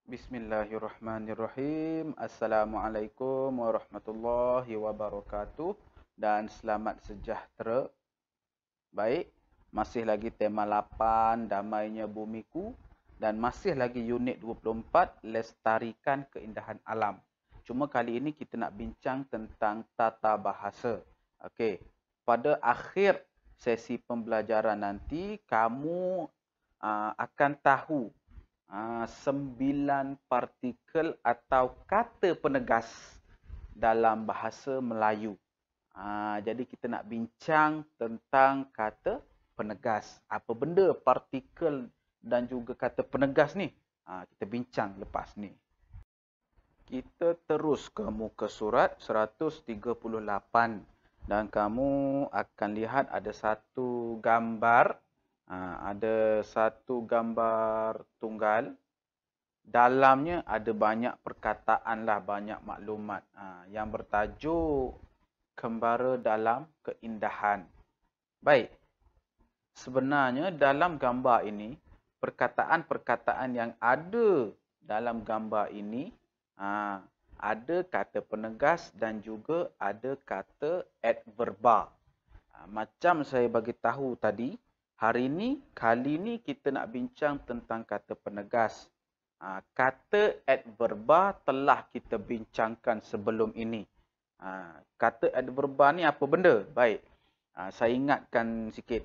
Bismillahirrahmanirrahim. Assalamualaikum warahmatullahi wabarakatuh dan selamat sejahtera. Baik, masih lagi tema 8 damainya bumiku dan masih lagi unit 24 lestarikan keindahan alam. Cuma kali ini kita nak bincang tentang tata bahasa. Okey, pada akhir sesi pembelajaran nanti kamu akan tahu 9 partikel atau kata penegas dalam bahasa Melayu. Jadi kita nak bincang tentang kata penegas. Apa benda partikel dan juga kata penegas ni? Kita bincang lepas ni. Kita terus ke muka surat 138 dan kamu akan lihat ada satu gambar. Ada satu gambar tunggal. Dalamnya ada banyak perkataan lah, banyak maklumat. Yang bertajuk Kembara dalam Keindahan. Baik. Sebenarnya dalam gambar ini, perkataan-perkataan yang ada dalam gambar ini, ada kata penegas dan juga ada kata adverba. Macam saya bagi tahu tadi, kali ni kita nak bincang tentang kata penegas. Kata adverba telah kita bincangkan sebelum ini. Kata adverba ni apa benda? Baik. Saya ingatkan sikit.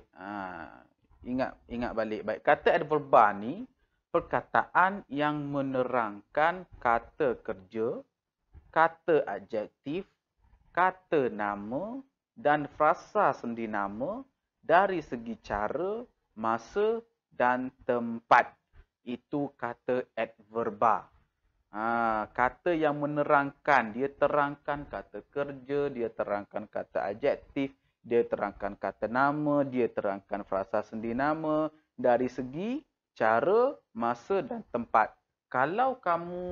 Ingat balik. Baik. Kata adverba ni perkataan yang menerangkan kata kerja, kata adjektif, kata nama dan frasa sendinama dari segi cara, masa dan tempat. Itu kata adverba. Kata yang menerangkan, dia terangkan kata kerja, dia terangkan kata adjektif, dia terangkan kata nama, dia terangkan frasa sendinama dari segi cara, masa dan tempat. Kalau kamu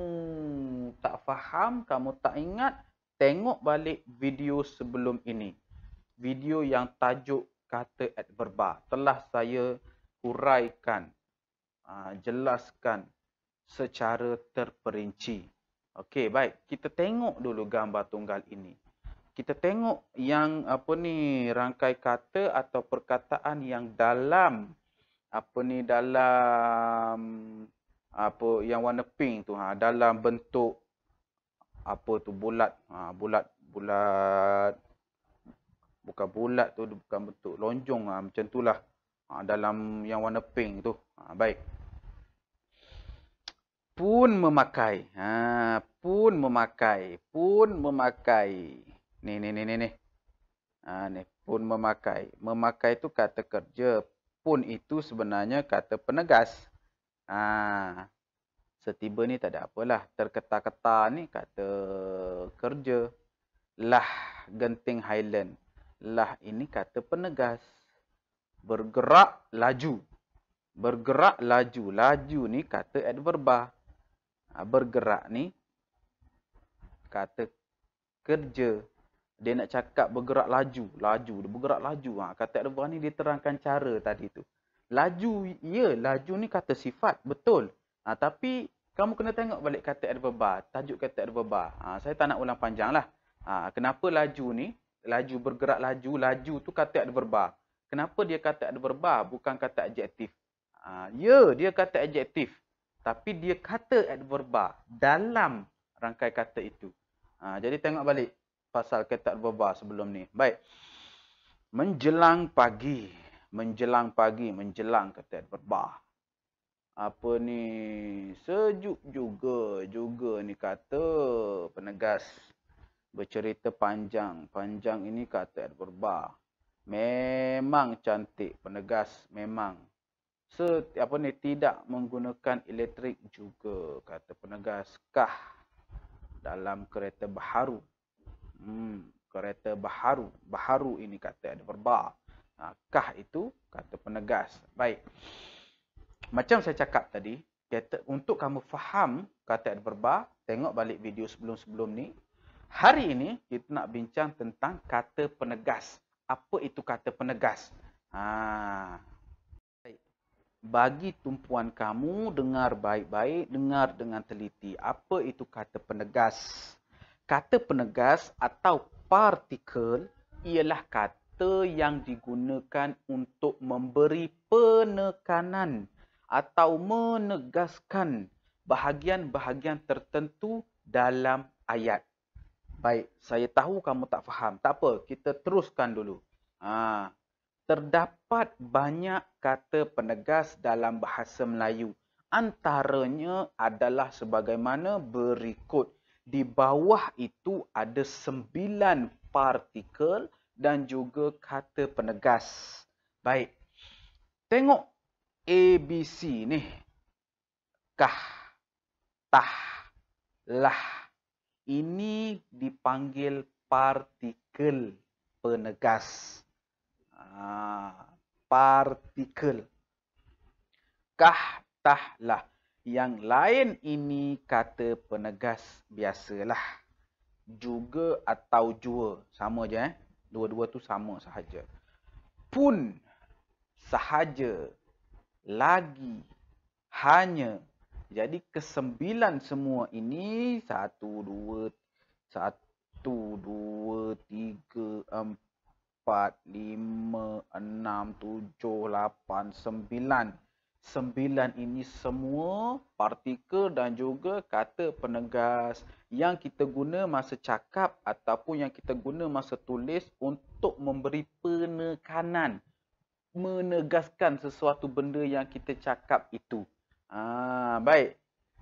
tak faham, kamu tak ingat, tengok balik video sebelum ini. Video yang tajuk kata adverba telah saya huraikan, jelaskan secara terperinci. Okey, baik. Kita tengok dulu gambar tunggal ini. Kita tengok yang rangkai kata atau perkataan yang dalam yang warna pink tu, dalam bentuk bulat, bukan bulat tu, bukan bentuk lonjong, macam itulah. Dalam yang warna pink tu. Baik. Pun memakai. Pun memakai. Pun memakai. Ni. Ni, pun memakai. Memakai tu kata kerja. Pun itu sebenarnya kata penegas. Setiba ni tak ada apalah. Terketa-keta ni kata kerja. Lah genting Highland. Lah ini kata penegas. Bergerak laju. Bergerak laju. Laju ni kata adverba. Bergerak ni kata kerja. Dia nak cakap bergerak laju. Laju. Dia bergerak laju. Kata adverba ni dia terangkan cara tadi tu. Laju. Ya, laju ni kata sifat. Betul. Tapi kamu kena tengok balik kata adverba. Tajuk kata adverba. Saya tak nak ulang panjang lah. Kenapa laju ni? Laju, bergerak laju. Laju tu kata adverba. Kenapa dia kata adverba? Bukan kata adjektif. Ya, dia kata adjektif. Tapi dia kata adverba dalam rangkai kata itu. Jadi tengok balik pasal kata adverba sebelum ni. Baik. Menjelang pagi. Menjelang pagi. Menjelang kata adverba. Sejuk juga. Juga ni kata penegas. Bercerita panjang. Panjang ini kata adverba. Memang cantik. Penegas. Memang. Tidak menggunakan elektrik juga. Kata penegas. Kah. Dalam kereta baharu. Kereta baharu. Baharu ini kata adverba. Kah itu kata penegas. Baik. Macam saya cakap tadi. Untuk kamu faham kata adverba. Tengok balik video sebelum-sebelum ni. Hari ini kita nak bincang tentang kata penegas. Apa itu kata penegas? Baik. bagi tumpuan kamu dengar baik-baik, dengar dengan teliti. Apa itu kata penegas? Kata penegas atau partikel ialah kata yang digunakan untuk memberi penekanan atau menegaskan bahagian-bahagian tertentu dalam ayat. Baik, saya tahu kamu tak faham. Tak apa, kita teruskan dulu. Terdapat banyak kata penegas dalam bahasa Melayu. Antaranya adalah sebagaimana berikut. Di bawah itu ada 9 partikel dan juga kata penegas. Baik, tengok ABC ni. Kah, tah, lah. Ini dipanggil partikel penegas. Partikel. Kah, tah, lah. Yang lain ini kata penegas biasalah. Juga atau jua. Sama je. Dua-dua tu sama sahaja. Pun, sahaja, lagi, hanya. Jadi kesembilan semua ini. 1, 2, 3, 4, 5, 6, 7, 8, 9. 9 ini semua partikel dan juga kata penegas yang kita guna masa cakap ataupun yang kita guna masa tulis untuk memberi penekanan, menegaskan sesuatu benda yang kita cakap itu. Baik.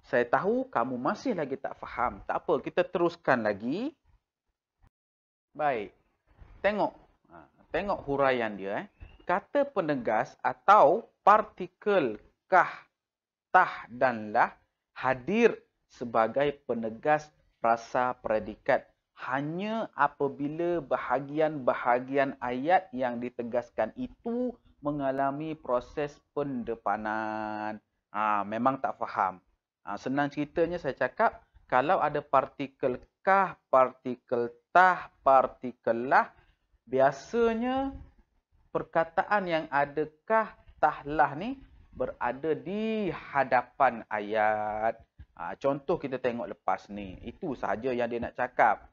Saya tahu kamu masih lagi tak faham. Tak apa, kita teruskan lagi. Baik. Tengok huraian dia. Kata penegas atau partikel kah, tah dan lah hadir sebagai penegas frasa predikat hanya apabila bahagian-bahagian ayat yang ditegaskan itu mengalami proses pendepanan. Memang tak faham. Senang ceritanya saya cakap, kalau ada partikel kah, partikel tah, partikel lah, biasanya perkataan yang ada kah, tah, lah ni berada di hadapan ayat. Contoh kita tengok lepas ni. Itu sahaja yang dia nak cakap.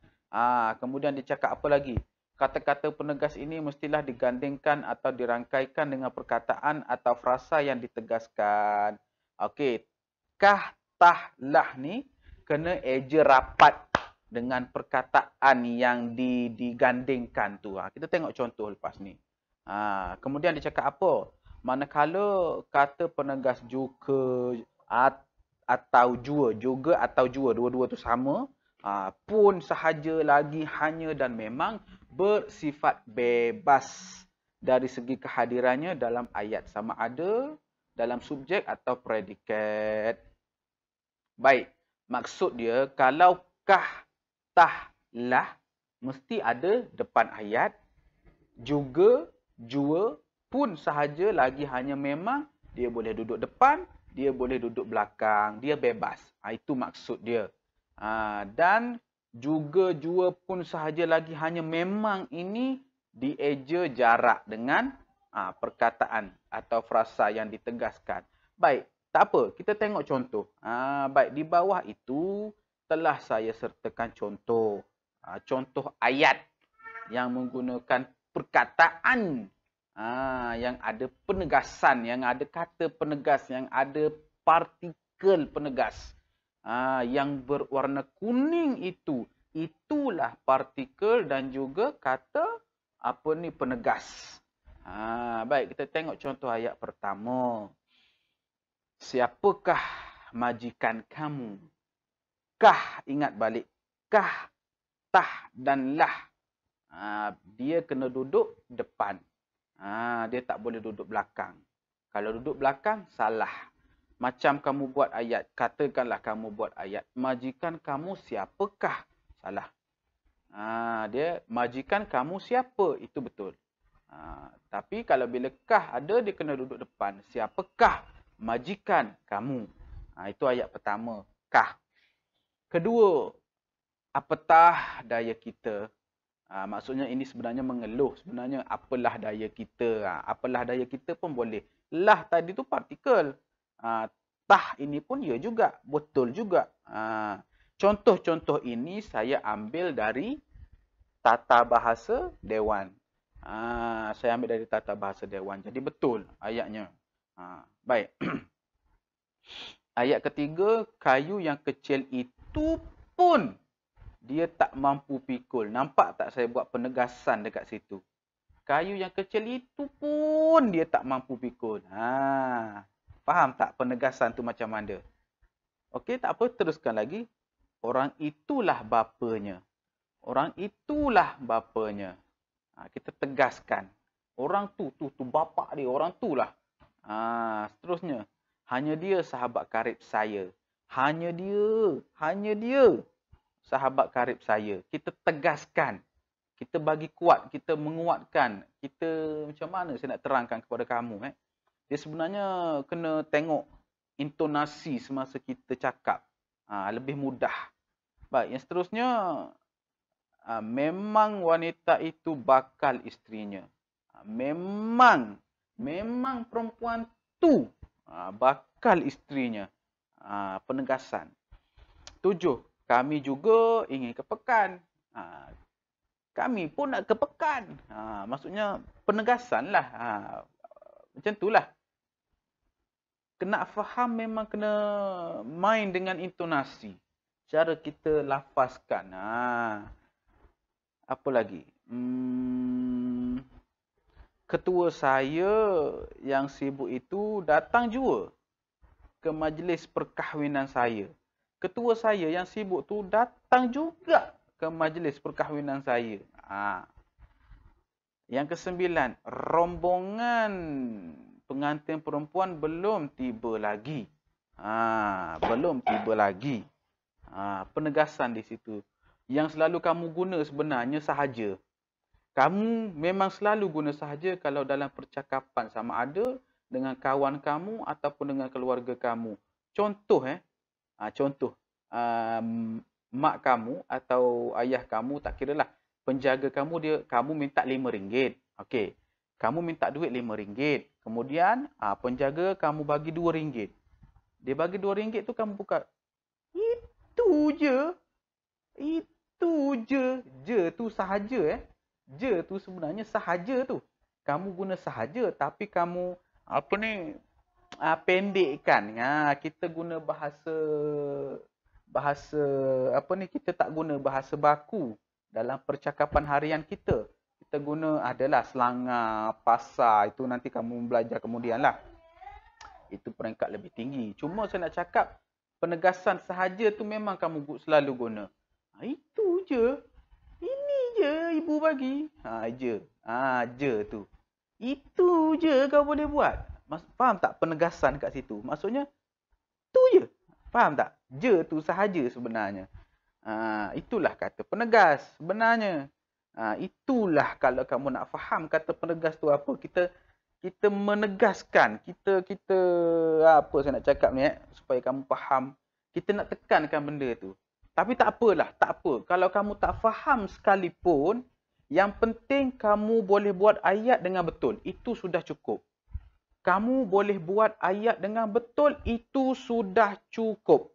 Kemudian dia cakap apa lagi? Kata-kata penegas ini mestilah digandingkan atau dirangkaikan dengan perkataan atau frasa yang ditegaskan. Okey. Kah, tah, lah ni kena eja rapat dengan perkataan yang digandingkan tu. Kita tengok contoh lepas ni. Kemudian dia cakap apa? Manakala kata penegas juga atau jua, dua-dua tu sama, pun, sahaja, lagi, hanya dan memang bersifat bebas dari segi kehadirannya dalam ayat, sama ada dalam subjek atau predikat. Baik, maksud dia kalau kah, tah, lah mesti ada depan ayat, juga, jua, pun, sahaja, lagi, hanya, memang dia boleh duduk depan, dia boleh duduk belakang, dia bebas. Itu maksud dia. Dan juga, jua, pun, sahaja, lagi, hanya, memang ini dieja jarak dengan perkataan atau frasa yang ditegaskan. Baik, tak apa, kita tengok contoh. Baik, di bawah itu telah saya sertakan contoh. Contoh ayat yang menggunakan perkataan yang ada penegasan, yang ada kata penegas, yang ada partikel penegas. Yang berwarna kuning itulah partikel dan juga kata penegas. Baik, kita tengok contoh ayat pertama. Siapakah majikan kamu? Kah, ingat balik. Kah, tah dan lah. Dia kena duduk depan. Dia tak boleh duduk belakang. Kalau duduk belakang, salah. Macam kamu buat ayat. Katakanlah kamu buat ayat. Majikan kamu siapakah? Salah. Dia majikan kamu siapa? Itu betul. Tapi kalau bila kah ada, dia kena duduk depan. Siapakah majikan kamu? Itu ayat pertama. Kah. Kedua, apatah daya kita? Maksudnya ini sebenarnya mengeluh. Sebenarnya apalah daya kita. Apalah daya kita pun boleh. Lah tadi tu partikel. Tah ini pun ya juga. Betul juga. Contoh-contoh ini saya ambil dari Tata Bahasa Dewan. Saya ambil dari Tata Bahasa Dewan. Jadi betul ayatnya. Baik. Ayat ketiga, kayu yang kecil itu pun dia tak mampu pikul. Nampak tak saya buat penegasan dekat situ? Kayu yang kecil itu pun dia tak mampu pikul. Faham tak penegasan tu macam mana? Okey, tak apa, teruskan lagi. Orang itulah bapanya. Orang itulah bapanya. Kita tegaskan. Orang tu bapa dia. Orang tu lah. Seterusnya. Hanya dia sahabat karib saya. Hanya dia sahabat karib saya. Kita tegaskan. Kita bagi kuat. Kita menguatkan. Kita macam mana saya nak terangkan kepada kamu. Dia sebenarnya kena tengok intonasi semasa kita cakap. Lebih mudah. Baik, yang seterusnya. Memang wanita itu bakal isterinya. Memang perempuan tu bakal isterinya. Penegasan. 7. Kami juga ingin ke pekan. Kami pun nak ke pekan. Maksudnya penegasan lah. Macam itulah. Kena faham, memang kena main dengan intonasi. Cara kita lafazkan. Apa lagi? Ketua saya yang sibuk itu datang juga ke majlis perkahwinan saya. Ketua saya yang sibuk tu datang juga ke majlis perkahwinan saya. Yang ke-9, rombongan pengantin perempuan belum tiba lagi. Belum tiba lagi. Penegasan di situ. Yang selalu kamu guna sebenarnya sahaja. Kamu memang selalu guna sahaja kalau dalam percakapan, sama ada dengan kawan kamu ataupun dengan keluarga kamu. Contoh contoh mak kamu atau ayah kamu, tak kiralah, penjaga kamu kamu minta RM5. Okey. Kamu minta duit RM5. Kemudian penjaga kamu bagi RM2. Dia bagi RM2 tu kamu buka. Itu je. Je tu sahaja. Je tu sebenarnya sahaja tu. Kamu guna sahaja tapi kamu pendekkan. Kita guna kita tak guna bahasa baku dalam percakapan harian kita. Kita guna adalah selangor, pasar, itu nanti kamu belajar kemudian lah. Itu peringkat lebih tinggi. Cuma saya nak cakap penegasan sahaja tu memang kamu selalu guna. Itu je. Ini je ibu bagi. Je tu. Itu je kau boleh buat. Faham tak penegasan kat situ? Maksudnya, tu je. Faham tak? Je tu sahaja sebenarnya. Itulah kata penegas sebenarnya. Itulah kalau kamu nak faham kata penegas tu apa. Kita menegaskan. Kita apa saya nak cakap ni supaya kamu faham. Kita nak tekankan benda tu. Tapi tak apalah, tak apa. Kalau kamu tak faham sekalipun, yang penting kamu boleh buat ayat dengan betul. Itu sudah cukup. Kamu boleh buat ayat dengan betul, itu sudah cukup.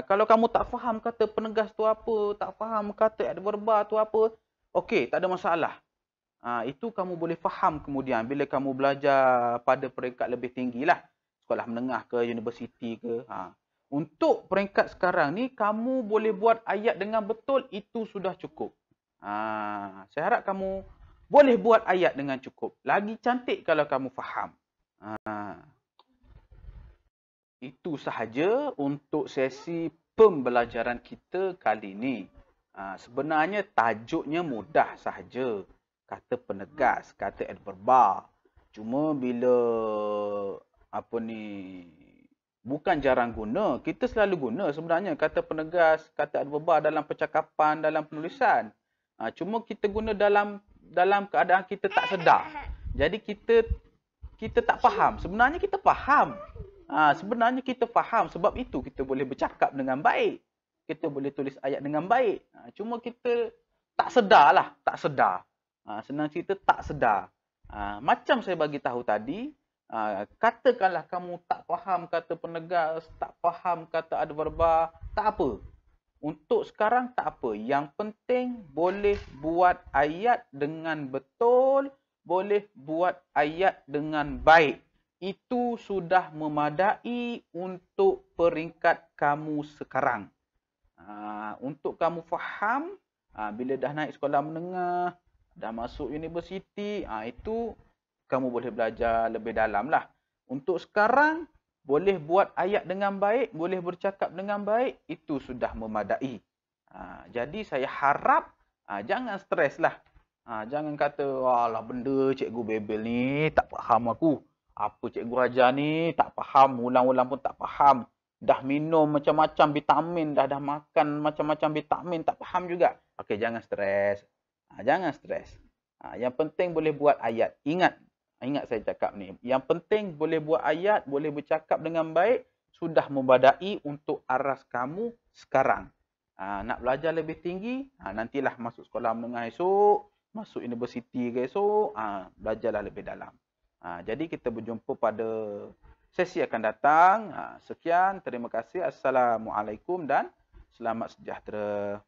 Kalau kamu tak faham kata penegas tu apa, tak faham kata adverba tu apa, okey, tak ada masalah. Itu kamu boleh faham kemudian bila kamu belajar pada peringkat lebih tinggi lah. Sekolah menengah ke, universiti ke. Untuk peringkat sekarang ni, kamu boleh buat ayat dengan betul, itu sudah cukup. Saya harap kamu boleh buat ayat dengan cukup. Lagi cantik kalau kamu faham. Itu sahaja untuk sesi pembelajaran kita kali ini. Sebenarnya tajuknya mudah sahaja. Kata penegas, kata adverba. Cuma bila bukan jarang guna, kita selalu guna sebenarnya kata penegas, kata adverba dalam percakapan, dalam penulisan. Cuma kita guna dalam keadaan kita tak sedar. Jadi kita tak faham. Sebenarnya kita faham. Sebenarnya kita faham, sebab itu kita boleh bercakap dengan baik. Kita boleh tulis ayat dengan baik. Cuma kita tak sedar lah, tak sedar. Senang cerita tak sedar. Macam saya bagi tahu tadi, Katakanlah kamu tak faham kata penegas, tak faham kata adverba, tak apa. Untuk sekarang tak apa. Yang penting boleh buat ayat dengan betul, boleh buat ayat dengan baik. Itu sudah memadai untuk peringkat kamu sekarang. Untuk kamu faham, bila dah naik sekolah menengah, dah masuk universiti, itu kamu boleh belajar lebih dalam lah. Untuk sekarang, boleh buat ayat dengan baik, boleh bercakap dengan baik, itu sudah memadai. Jadi saya harap jangan stres lah. Jangan kata, alah benda cikgu bebel ni tak faham aku. Apa cikgu ajar ni tak faham, ulang-ulang pun tak faham. Dah minum macam-macam vitamin, dah makan macam-macam vitamin, tak faham juga. Okey, jangan stres. Jangan stres. Yang penting boleh buat ayat. Ingat saya cakap ni. Yang penting boleh buat ayat, boleh bercakap dengan baik, sudah membadai untuk aras kamu sekarang. Nak belajar lebih tinggi, nantilah masuk sekolah menengah esok, masuk universiti ke esok, belajarlah lebih dalam. Jadi kita berjumpa pada sesi akan datang. Sekian, terima kasih. Assalamualaikum dan selamat sejahtera.